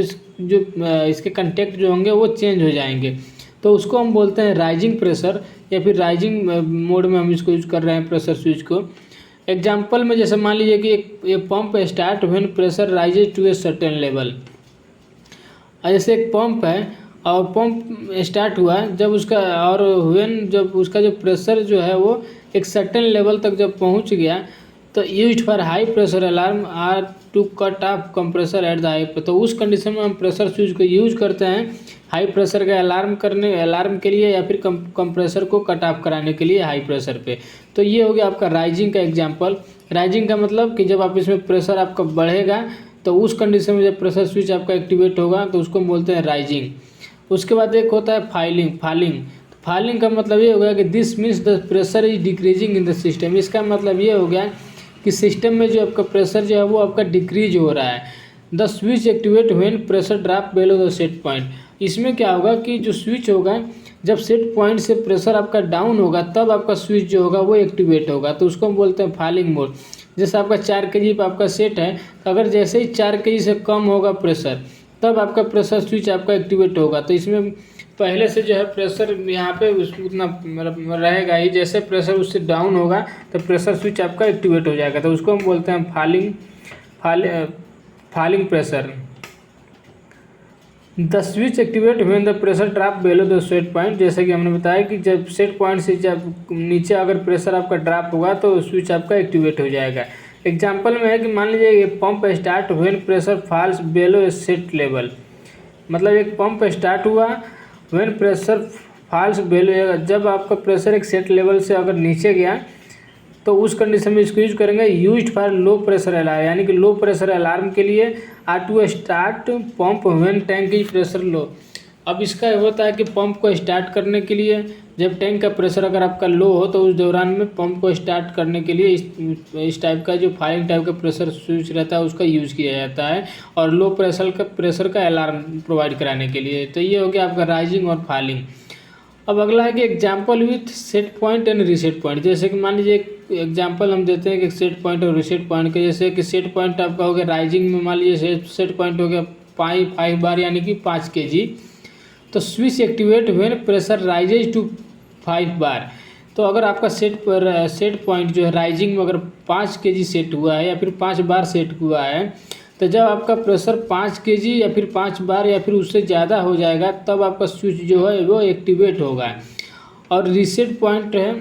इसके कंटेक्ट जो होंगे वो चेंज हो जाएंगे, तो उसको हम बोलते हैं राइजिंग प्रेशर या फिर राइजिंग मोड में हम इसको यूज कर रहे हैं प्रेशर स्विच को। एग्जाम्पल में जैसे मान लीजिए कि एक pump start when pressure rises to a certain level. जैसे एक पंप है और पंप स्टार्ट हुआ जब उसका और व्हेन जब उसका जो प्रेशर जो है वो एक सर्टेन लेवल तक जब पहुंच गया तो used for high pressure alarm or to cut off compressor at the high. तो उस कंडीशन में हम प्रेशर स्विच को यूज करते हैं हाई प्रेशर का अलार्म के लिए या फिर कंप्रेसर को कट ऑफ कराने के लिए हाई प्रेशर पे। तो ये हो गया आपका राइजिंग का एग्जांपल। राइजिंग का मतलब कि जब आप इसमें प्रेशर आपका बढ़ेगा तो उस कंडीशन में जब प्रेशर स्विच आपका एक्टिवेट होगा तो उसको हम बोलते हैं राइजिंग। उसके बाद एक होता है फॉलिंग का मतलब ये हो गया कि this means the pressure is decreasing in the system. इसका मतलब ये हो गया कि सिस्टम में जो आपका प्रेशर जो है वो आपका डिक्रीज हो रहा है। The switch activate when pressure drop below the set point. इसमें क्या होगा कि जो स्विच होगा जब सेट पॉइंट से प्रेशर आपका डाउन होगा तब आपका स्विच जो होगा वो एक्टिवेट होगा, तो उसको हम बोलते हैं फॉलिंग मोड। जैसे आपका 4 kg पर आपका सेट है, अगर जैसे ही 4 kg से कम होगा प्रेशर तब आपका प्रेशर स्विच आपका एक्टिवेट होगा। तो इसमें पहले से जो है प्रेशर यहाँ पे उतना रहेगा ही, जैसे प्रेशर उससे डाउन होगा तो प्रेशर स्विच आपका एक्टिवेट हो जाएगा, तो उसको हम बोलते हैं falling pressure. The switch activate when the pressure drop below the set point. जैसे कि हमने बताया कि जब सेट पॉइंट से जब नीचे अगर प्रेशर आपका ड्रॉप होगा तो स्विच आपका एक्टिवेट हो जाएगा। एग्जाम्पल में है कि मान लीजिए ये pump start when pressure falls below set level. मतलब एक पंप स्टार्ट हुआ व्हेन प्रेशर फॉल्स बिलो, जब आपका प्रेशर एक सेट लेवल से अगर नीचे गया तो उस कंडीशन में इसको यूज करेंगे used for low pressure alarm, यानी कि लो प्रेशर अलार्म के लिए or to start pump when tank is pressure low. अब इसका होता है कि पंप को स्टार्ट करने के लिए जब टैंक का प्रेशर अगर आपका लो हो तो उस दौरान में पंप को स्टार्ट करने के लिए इस टाइप का जो फॉलिंग टाइप का प्रेशर स्विच रहता है उसका यूज़ किया जाता है, और लो प्रेशर का अलार्म प्रोवाइड कराने के लिए। तो ये हो गया आपका राइजिंग और फॉलिंग। अब अगला है कि example with set point and reset point. जैसे कि मान लीजिए एक एग्जाम्पल हम देते हैं कि सेट पॉइंट और रीसेट पॉइंट के। जैसे कि सेट पॉइंट आपका हो गया राइजिंग में, मान लीजिए सेट पॉइंट हो गया 5 बार यानी कि 5 kg। तो switch activate when pressure rises to 5 bar. तो अगर आपका सेट पॉइंट जो है राइजिंग में अगर 5 kg सेट हुआ है या फिर 5 बार सेट हुआ है, तो जब आपका प्रेशर 5 kg या फिर 5 बार या फिर उससे ज़्यादा हो जाएगा तब आपका स्विच जो है वो एक्टिवेट होगा। और रीसेट पॉइंट है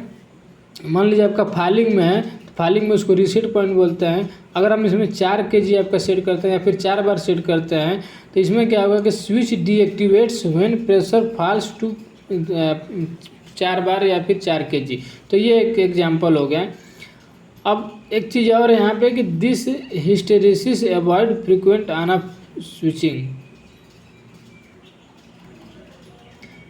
मान लीजिए आपका फालिंग में है, फालिंग में उसको रीसेट पॉइंट बोलते हैं। अगर हम इसमें 4 kg आपका सेट करते हैं या फिर 4 बार सेट करते हैं तो इसमें क्या होगा कि switch deactivates when pressure falls to 4 bar या फिर 4 kg। तो ये एक एग्जांपल हो गया। अब एक चीज़ और यहाँ पे कि this hysteresis avoid frequent on off switching.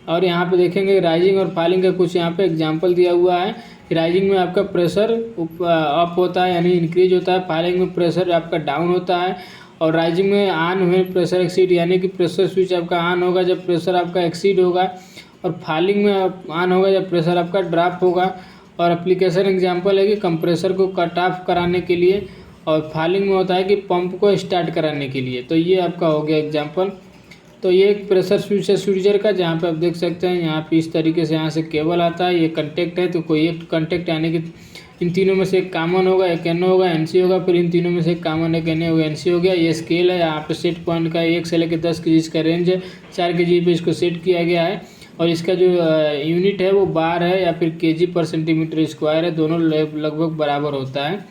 और यहाँ पे देखेंगे राइजिंग और फॉलिंग का कुछ यहाँ पे एग्जांपल दिया हुआ है कि राइजिंग में आपका प्रेशर अप होता है यानी इंक्रीज होता है, फॉलिंग में प्रेशर आपका डाउन होता है। और राइजिंग में ऑन हुए प्रेशर एक्सीड यानी कि प्रेशर स्विच आपका ऑन होगा जब प्रेशर आपका एक्सीड होगा, और फॉलिंग में ऑन होगा जब प्रेशर आपका ड्रॉप होगा। और एप्लीकेशन एग्जांपल है कि कंप्रेसर को कट ऑफ कराने के लिए, और फॉलिंग में होता है कि पंप को स्टार्ट कराने के लिए। तो ये आपका हो गया एग्जांपल। तो ये एक प्रेशर स्विच है स्विचर का, जहाँ पे आप देख सकते हैं यहाँ पे इस तरीके से यहाँ से केबल आता है, ये कंटेक्ट है। तो कोई एक कंटेक्ट यानी कि इन तीनों में से एक कॉमन होगा, एक एनओ होगा, एनसी होगा, फिर इन तीनों में से एक कॉमन एक एनए होगा, एनसी हो गया। ये स्केल है, यहाँ पे सेट पॉइंट का 1 से लेकर 10 kg का रेंज है, 4 kg पे इसको सेट किया गया है। और इसका जो यूनिट है वो बार है या फिर kg पर सेंटीमीटर स्क्वायर है, दोनों लगभग बराबर होता है।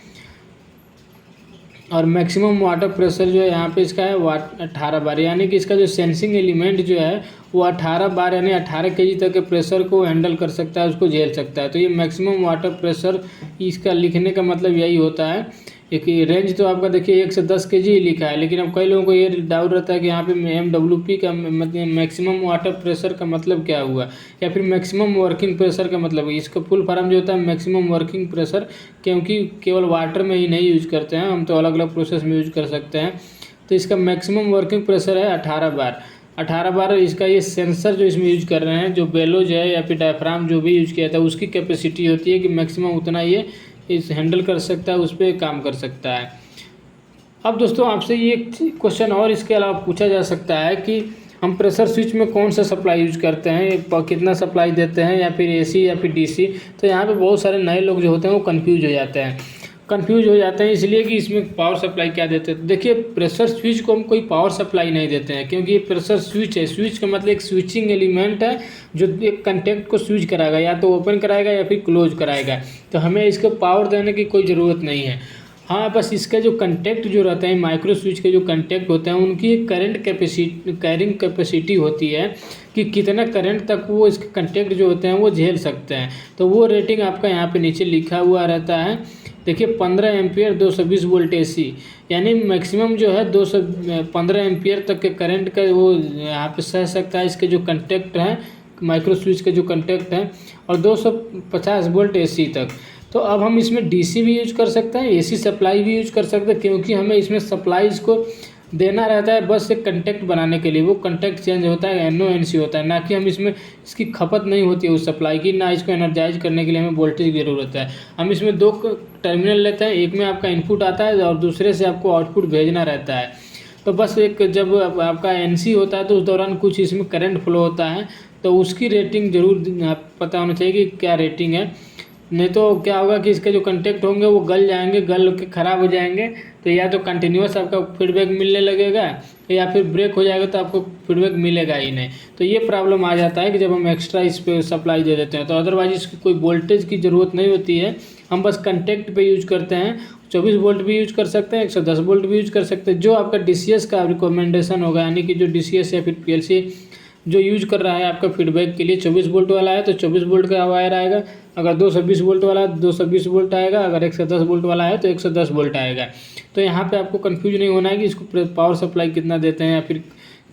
और मैक्सिमम वाटर प्रेशर जो है यहाँ पे इसका है 18 बार, यानी कि इसका जो सेंसिंग एलिमेंट जो है वो 18 बार यानी 18 kg तक के प्रेशर को हैंडल कर सकता है, उसको झेल सकता है। तो ये मैक्सिमम वाटर प्रेशर, इसका लिखने का मतलब यही होता है। एक रेंज तो आपका देखिए 1 से 10 kg ही लिखा है, लेकिन अब कई लोगों को ये डाउट रहता है कि यहाँ पे MWP का मतलब मैक्सिमम वाटर प्रेशर का मतलब क्या हुआ, या फिर मैक्सिमम वर्किंग प्रेशर का मतलब। इसका फुल फॉर्म जो होता है मैक्सिमम वर्किंग प्रेशर, क्योंकि केवल वाटर में ही नहीं यूज करते हैं हम, तो अलग अलग प्रोसेस में यूज कर सकते हैं। तो इसका मैक्सिमम वर्किंग प्रेशर है 18 बार। 18 बार इसका ये सेंसर जो इसमें यूज कर रहे हैं, जो बेलोज है या फिर डायफ्राम जो भी यूज किया था, उसकी कैपेसिटी होती है कि मैक्सिमम उतना ये इस हैंडल कर सकता है, उस पर काम कर सकता है। अब दोस्तों आपसे ये क्वेश्चन और इसके अलावा पूछा जा सकता है कि हम प्रेशर स्विच में कौन सा सप्लाई यूज करते हैं, कितना सप्लाई देते हैं, या फिर एसी या फिर डीसी। तो यहाँ पे बहुत सारे नए लोग जो होते हैं वो कंफ्यूज हो जाते हैं इसलिए कि इसमें पावर सप्लाई क्या देते हैं। देखिए प्रेशर स्विच को हम कोई पावर सप्लाई नहीं देते हैं, क्योंकि ये प्रेशर स्विच है। स्विच का मतलब एक स्विचिंग एलिमेंट है जो एक कंटेक्ट को स्विच कराएगा, या तो ओपन कराएगा या फिर क्लोज कराएगा। तो हमें इसको पावर देने की कोई ज़रूरत नहीं है। हाँ, बस इसका जो कंटेक्ट जो रहता है, माइक्रो स्विच के जो कंटेक्ट होते हैं उनकी एक करंट कैरिंग कैपेसिटी होती है कि कितना करंट तक वो इसके कंटेक्ट जो होते हैं वो झेल सकते हैं। तो वो रेटिंग आपका यहाँ पे नीचे लिखा हुआ रहता है। देखिए 15 एम्पियर 220 वोल्ट AC, यानी मैक्सिमम जो है 215 एम्पियर तक के करंट का वो यहाँ पे सह सकता है इसके जो कंटेक्ट हैं, माइक्रो स्विच के जो कंटेक्ट हैं, और 250 वोल्ट AC तक। तो अब हम इसमें डीसी भी यूज कर सकते हैं, एसी सप्लाई भी यूज कर सकते हैं, क्योंकि हमें इसमें सप्लाईज को देना रहता है बस एक कंटेक्ट बनाने के लिए। वो कंटेक्ट चेंज होता है, एनओ एनसी होता है, ना कि हम इसमें इसकी खपत नहीं होती है उस सप्लाई की, ना इसको एनर्जाइज करने के लिए हमें वोल्टेज की ज़रूरत है। हम इसमें 2 टर्मिनल लेते हैं, एक में आपका इनपुट आता है और दूसरे से आपको आउटपुट भेजना रहता है। तो बस एक जब आपका एनसी होता है तो उस दौरान कुछ इसमें करंट फ्लो होता है, तो उसकी रेटिंग जरूर पता होना चाहिए कि क्या रेटिंग है। नहीं तो क्या होगा कि इसके जो कंटेक्ट होंगे वो गल जाएंगे, गल के ख़राब हो जाएंगे। तो या तो कंटिन्यूस आपका फीडबैक मिलने लगेगा, या फिर ब्रेक हो जाएगा तो आपको फीडबैक मिलेगा ही नहीं। तो ये प्रॉब्लम आ जाता है कि जब हम एक्स्ट्रा इस पर सप्लाई दे देते हैं। तो अदरवाइज इसकी कोई वोल्टेज की ज़रूरत नहीं होती है, हम बस कंटेक्ट पे यूज करते हैं। 24 वोल्ट भी यूज कर सकते हैं, 110 वोल्ट भी यूज कर सकते हैं। जो आपका DCS का रिकमेंडेशन होगा, यानी कि जो DCS या फिर PLC जो यूज कर रहा है आपका फीडबैक के लिए, 24 वोल्ट वाला है तो 24 वोल्ट का वायर आएगा। अगर 220 वोल्ट वाला है 220 वोल्ट आएगा। अगर 110 वोल्ट वाला है तो 110 वोल्ट आएगा। तो यहाँ पे आपको कंफ्यूज नहीं होना है कि इसको पावर सप्लाई कितना देते हैं या फिर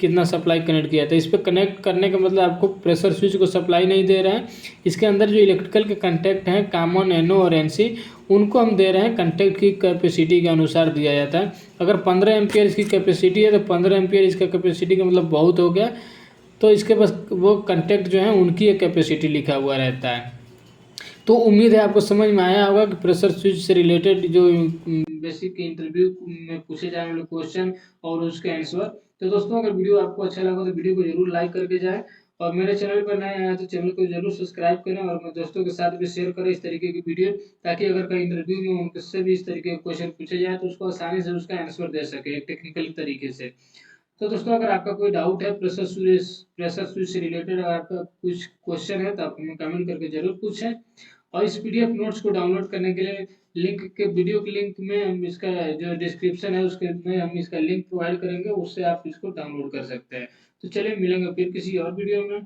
कितना सप्लाई कनेक्ट किया था। इस पर कनेक्ट करने का मतलब आपको प्रेशर स्विच को सप्लाई नहीं दे रहे हैं। इसके अंदर जो इलेक्ट्रिकल के कंटेक्ट हैं कॉमन एनओ और एनसी, उनको हम दे रहे हैं कंटेक्ट की कैपेसिटी के अनुसार दिया जाता है। अगर 15 एम्पियर इसकी कैपेसिटी है तो 15 एम्पियर इसका कैपेसिटी का मतलब बहुत हो गया। तो इसके बस वो कंटेक्ट जो है उनकी एक कैपेसिटी लिखा हुआ रहता है। तो उम्मीद है आपको समझ में आया होगा कि प्रेशर स्विच से रिलेटेड जो बेसिक इंटरव्यू में पूछे जाने वाले क्वेश्चन और उसके आंसर। तो दोस्तों अगर वीडियो आपको अच्छा लगा तो वीडियो को जरूर लाइक करके जाएं, और मेरे चैनल पर नए आए तो चैनल को जरूर सब्सक्राइब करें, और अपने दोस्तों के साथ भी शेयर करें इस तरीके की वीडियो, ताकि अगर कहीं इंटरव्यू में उनसे भी इस तरीके के क्वेश्चन पूछे जाए तो उसको आसानी से उसका आंसर दे सके एक टेक्निकल तरीके से। तो दोस्तों अगर आपका कोई डाउट है प्रेशर स्विच से रिलेटेड, अगर आपका कुछ क्वेश्चन है तो आप हमें कमेंट करके जरूर पूछें। और इस पीडीएफ नोट्स को डाउनलोड करने के लिए लिंक के वीडियो के लिंक में हम इसका जो डिस्क्रिप्शन है उसके में हम इसका लिंक प्रोवाइड करेंगे, उससे आप इसको डाउनलोड कर सकते हैं। तो चलिए मिलेंगे फिर किसी और वीडियो में।